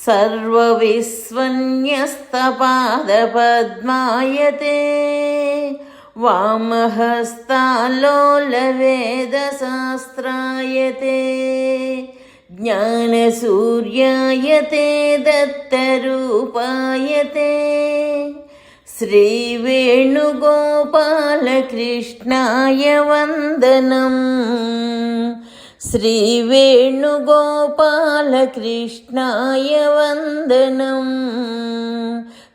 सर्वविस्वन्यस्तपादपद्मायते वामहस्तालोलवेदशास्त्रायते ज्ञानसूर्यायते दत्तरूपायते श्रीवेणुगोपालकृष्णाय वन्दनम् श्रीवेणुगोपालकृष्णाय वन्दनम्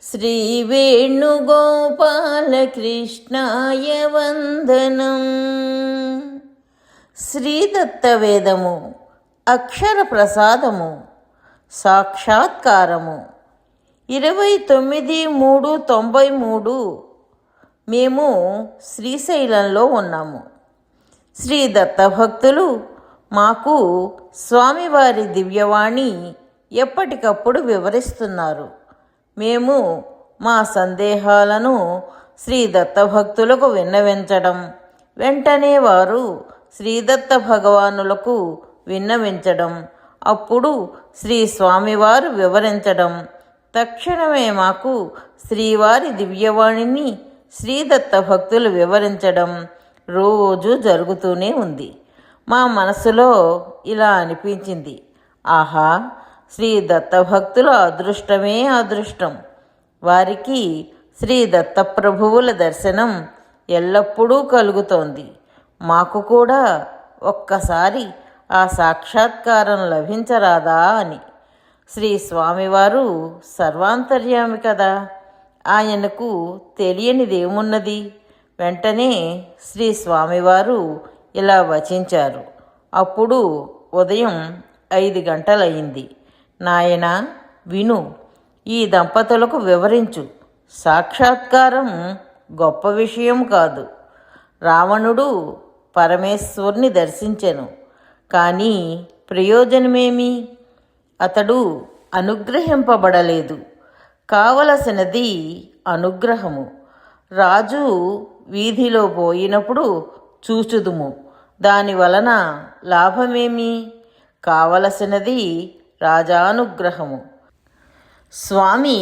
श्रीवेणुगोपालकृष्णाय वन्दनम् శ్రీదత్తవేదము అక్షర ప్రసాదము సాక్షాత్కారము 29/3/93 మేము శ్రీశైలంలో ఉన్నాము. శ్రీ దత్తభక్తులు మాకు స్వామివారి దివ్యవాణి ఎప్పటికప్పుడు వివరిస్తున్నారు. మేము మా సందేహాలను శ్రీ దత్తభక్తులకు విన్నవించడం, వెంటనే వారు శ్రీదత్త భగవానులకు విన్నవించడం, అప్పుడు శ్రీ స్వామివారు వివరించడం, తక్షణమే మాకు శ్రీవారి దివ్యవాణిని శ్రీదత్త భక్తులు వివరించడం రోజు జరుగుతూనే ఉంది. మా మనసులో ఇలా అనిపించింది, ఆహా, శ్రీ దత్తభక్తుల అదృష్టమే అదృష్టం. వారికి శ్రీ దత్తప్రభువుల దర్శనం ఎల్లప్పుడూ కలుగుతోంది. మాకు కూడా ఒక్కసారి ఆ సాక్షాత్కారం లభించరాదా అని. శ్రీ స్వామివారు సర్వాంతర్యామి కదా, ఆయనకు తెలియనిదేమున్నది? వెంటనే శ్రీ స్వామివారు ఇలా వచించారు. అప్పుడు ఉదయం 5 గంటలయింది. నాయనా, విను, ఈ దంపతులకు వివరించు. సాక్షాత్కారం గొప్ప విషయం కాదు. రావణుడు పరమేశ్వరుని దర్శించెను, కానీ ప్రయోజనమేమి? అతడు అనుగ్రహింపబడలేదు. కావలసినది అనుగ్రహము. రాజు వీధిలో పోయినప్పుడు చూచుదుము, దానివలన లాభమేమి? కావలసినది రాజానుగ్రహము. స్వామి,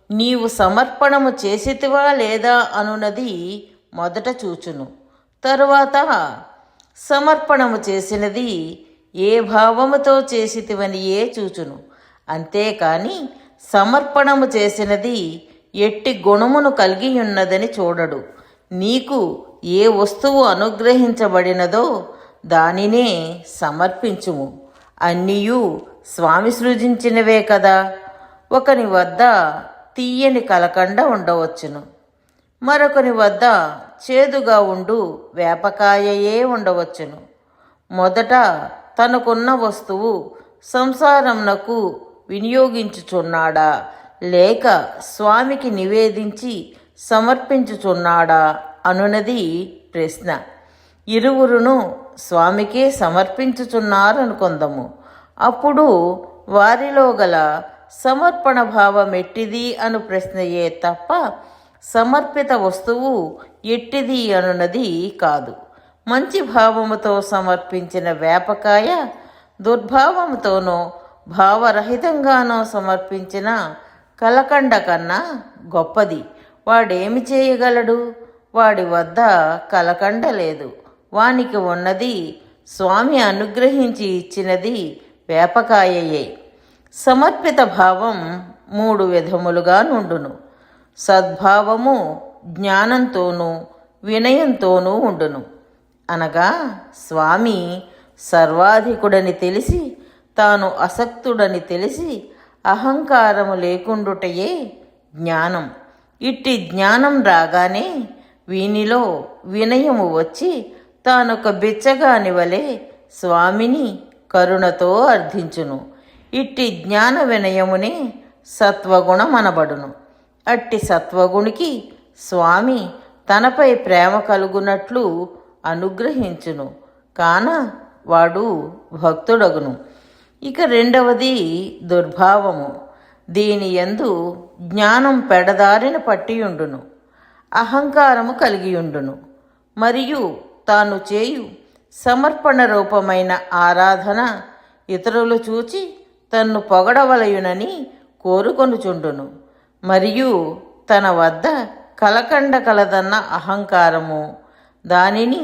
నీవు సమర్పణము చేసితివా లేదా అనున్నది మొదట చూచును. తరువాత సమర్పణము చేసినది ఏ భావముతో చేసితివనియే చూచును. అంతేకాని సమర్పణము చేసినది ఎట్టి గుణమును కలిగి ఉన్నదని చూడడు. నీకు ఏ వస్తువు అనుగ్రహించబడినదో దానినే సమర్పించుము. అన్నీయు స్వామి సృజించినవే కదా. ఒకని వద్ద తీయని కలకండ ఉండవచ్చును, మరొకని వద్ద చేదుగా ఉండు వేపకాయయే ఉండవచ్చును. మొదట తనకున్న వస్తువు సంసారమునకు వినియోగించుచున్నాడా, లేక స్వామికి నివేదించి సమర్పించుచున్నాడా అనున్నది ప్రశ్న. ఇరువురును స్వామికే సమర్పించుచున్నారనుకొందము. అప్పుడు వారిలో గల సమర్పణ భావం ఎట్టిది అను ప్రశ్నయే తప్ప సమర్పిత వస్తువు ఎట్టిది అనున్నది కాదు. మంచి భావముతో సమర్పించిన వేపకాయ దుర్భావముతోనో భావరహితంగానో సమర్పించిన కలకండ కన్నా గొప్పది. వాడేమి చేయగలడు? వాడి వద్ద కలకండ లేదు. వానికి ఉన్నది స్వామి అనుగ్రహించి ఇచ్చినది వేపకాయయే. సమర్పిత భావం 3 విధములుగా నుండును. సద్భావము జ్ఞానంతోనూ వినయంతోనూ ఉండును. అనగా స్వామి సర్వాధికుడని తెలిసి తాను అసక్తుడని తెలిసి అహంకారము లేకుండుటయే జ్ఞానం. ఇట్టి జ్ఞానం రాగానే వీనిలో వినయము వచ్చి తానొక బిచ్చగాని వలె స్వామిని కరుణతో అర్థించును. ఇట్టి జ్ఞాన వినయమునే సత్వగుణమనబడును. అట్టి సత్వగుణికి స్వామి తనపై ప్రేమ కలుగునట్లు అనుగ్రహించును, కాన వాడు భక్తుడగును. ఇక రెండవది దుర్భావము. దీని యందు జ్ఞానం పెడదారిన పట్టియుండును, అహంకారము కలిగియుండును. మరియు తాను చేయు సమర్పణ రూపమైన ఆరాధన ఇతరులు చూచి తన్ను పొగడవలయునని కోరుకొనుచుండును. మరియు తన వద్ద కలకండ కలదన్న అహంకారము, దానిని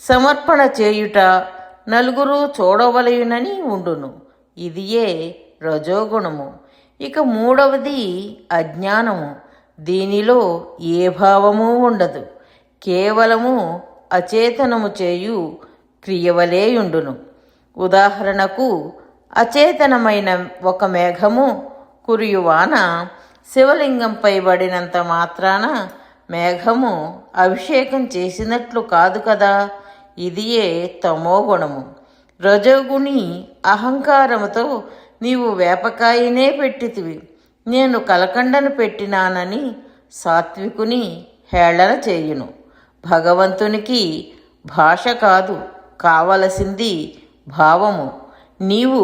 సమర్పణ చేయుట నలుగురు చూడవలయునని ఉండును. ఇదియే రజోగుణము. ఇక మూడవది అజ్ఞానము. దీనిలో ఏ భావము ఉండదు, కేవలము అచేతనము చేయు క్రియవలేయుండును. ఉదాహరణకు, అచేతనమైన ఒక మేఘము కురియువాన శివలింగంపై పడినంత మాత్రాన మేఘము అభిషేకం చేసినట్లు కాదు కదా. ఇదియే తమోగుణము. రజోగుణి అహంకారముతో నీవు వేపకాయనే పెట్టితివి, నేను కలకండను పెట్టినానని సాత్వికుని హేళన చేయును. భగవంతునికి భాష కాదు, కావలసింది భావము. నీవు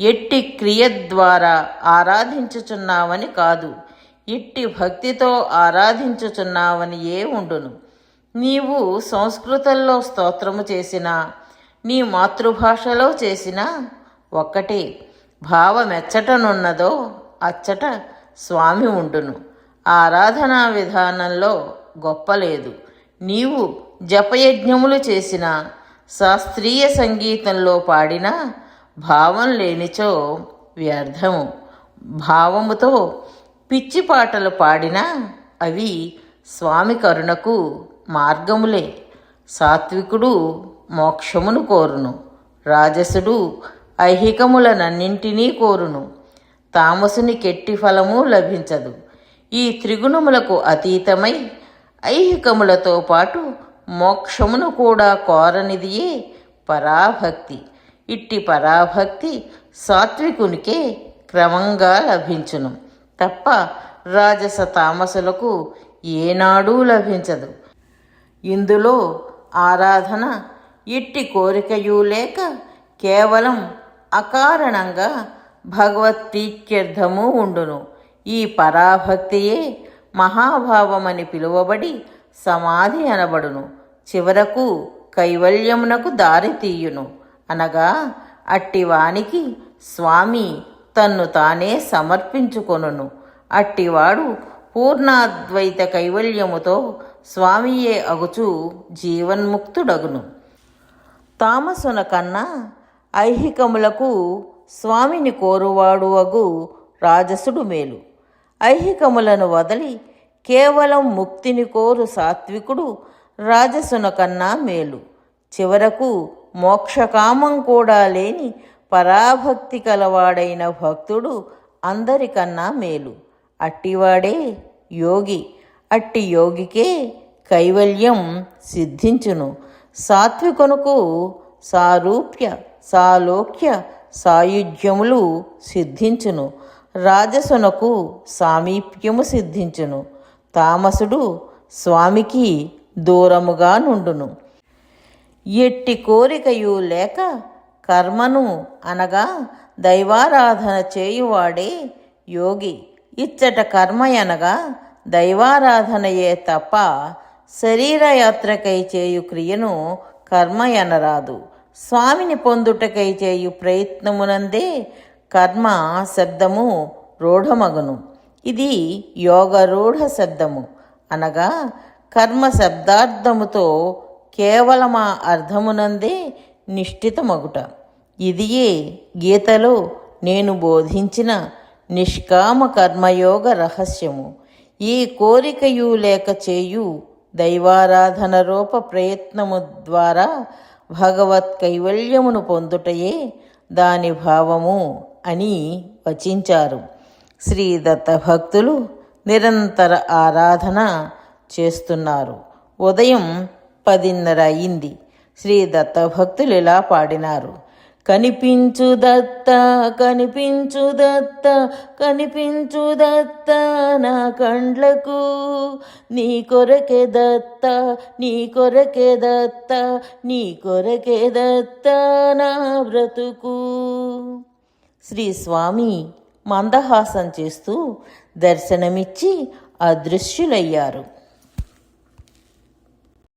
ఎట్టి క్రియ ద్వారా ఆరాధించుచున్నావని కాదు, ఎట్టి భక్తితో ఆరాధించుచున్నావని ఉండును. నీవు సంస్కృతంలో స్తోత్రము చేసినా, నీ మాతృభాషలో చేసినా ఒక్కటే. భావమెచ్చటనున్నదో అచ్చట స్వామి ఉండును. ఆరాధనా విధానంలో గొప్పలేదు. నీవు జపయజ్ఞములు చేసినా, శాస్త్రీయ సంగీతంలో పాడినా భావం లేనిచో వ్యర్థము. భావముతో పిచ్చి పాటలు పాడినా అవి స్వామి కరుణకు మార్గములే. సాత్వికుడు మోక్షమును కోరును, రాజసుడు ఐహికములనన్నింటినీ కోరును. తామసుని కెట్టి ఫలము లభించదు. ఈ త్రిగుణములకు అతీతమై ఐహికములతో పాటు మోక్షమును కూడా కోరనిదియే పరాభక్తి. ఇట్టి పరాభక్తి సాత్వికునికే క్రమంగా లభించును తప్ప రాజస తామసులకు ఏనాడూ లభించదు. ఇందులో ఆరాధన ఎట్టి కోరికయూ లేక కేవలం అకారణంగా భగవత్ప్రీత్యర్థము ఉండును. ఈ పరాభక్తియే మహాభావమని పిలువబడి సమాధి అనబడును. చివరకు కైవల్యమునకు దారి తీయును. అనగా అట్టివానికి స్వామి తన్ను తానే సమర్పించుకొనును. అట్టివాడు పూర్ణాద్వైత కైవల్యముతో స్వామియే అగుచు జీవన్ముక్తుడగును. తామసున కన్నా ఐహికములకు స్వామిని కోరువాడు అగు రాజసుడు మేలు. ఐహికములను వదలి కేవలం ముక్తిని కోరు సాత్వికుడు రాజసున కన్నా మేలు. చివరకు మోక్షకామం కూడా లేని పరాభక్తి కలవాడైన భక్తుడు అందరికన్నా మేలు. అట్టివాడే యోగి. అట్టి యోగికే కైవల్యం సిద్ధించును. సాత్వికునకు సారూప్య, సాలోక్య, సాయుధ్యములు సిద్ధించును. రాజసునకు సామీప్యము సిద్ధించును. తామసుడు స్వామికి దూరముగా నుండును. ఎట్టి కోరికయు లేక కర్మను అనగా దైవారాధన చేయువాడే యోగి. ఇచ్చట కర్మ అనగా దైవారాధనయే తప్ప శరీరయాత్రకై చేయు క్రియను కర్మ అనరాదు. స్వామిని పొందుటకై చేయు ప్రయత్నమునందే కర్మ శబ్దము రూఢమగును. ఇది యోగరూఢ శబ్దము. అనగా కర్మ శబ్దార్థముతో కేవలమా అర్థమునందే నిష్ఠితమగుట. ఇదియే గీతలో నేను బోధించిన నిష్కామ కర్మయోగ రహస్యము. ఈ కోరికయు లేక చేయు దైవారాధన రూప ప్రయత్నము ద్వారా భగవత్ కైవల్యమును పొందుటయే దాని భావము అని వచించారు. శ్రీ దత్త భక్తులు నిరంతర ఆరాధన చేస్తున్నారు. ఉదయం 10:30 అయింది. శ్రీ దత్త భక్తులు ఇలా పాడినారు: కనిపించు దత్త, కనిపించు దత్త, కనిపించు దత్త నా కండ్లకు, నీ కొరకే దత్త, నీ కొరకే దత్త, నీ కొరకే దత్త నా బ్రతుకు. శ్రీ స్వామి మందహాసం చేస్తూ దర్శనమిచ్చి అదృశ్యులయ్యారు.